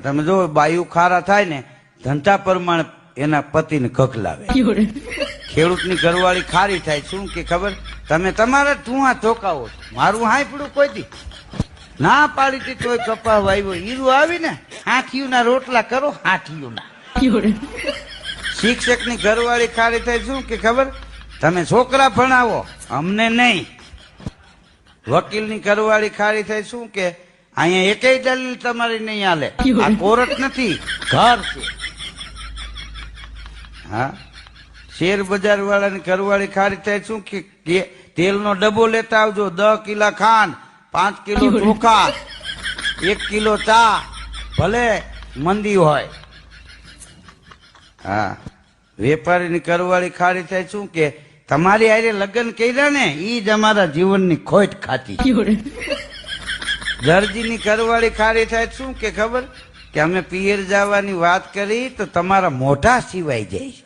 તમે જો બાયુ ખારા થાય ને ધંધા પ્રમાણે એના પતિને કકલાવે. ખેડૂતની ઘરવાળી ખારી થાય શું કે ખબર? તમે તમારા ઢુંઆ ચોકાવો છો, મારું હાંફળું કોઈ દી ના પાડી હતી તોય કપા વાવ્યો. હીરું આવી ને હાથીઓના રોટલા કરો, હાથીઓના. શિક્ષકની ઘરવાળી ખારી થાય શું કે ખબર? તમે છોકરા ભણાવો અમને નહીં. વકીલની ઘરવાળી ખારી થાય શું કે અહીંયા એકેય દલીલ તમારી નહીં હાલે, આ કોર્ટ નથી ઘર છે. હા, શેર બજાર વાળાની ઘરવાળી ખારી થાય શું કે તેલનો ડબ્બો લેતા આવજો, 10 કિલો ખાંડ, 5 કિલો ચોખા, 1 કિલો ચા, ભલે મંદી હોય. હા, વેપારીની ઘરવાળી ખારી થાય શું કે તમારી હારે લગ્ન કર્યા ને ઈ જ અમારા જીવનની ખોટ ખાતી. દરજીની ઘરવાળી ખારી થાય શું કે ખબર? કે અમે પિયર જવાની વાત કરી તો તમારા મોઢા સિવાય જાય.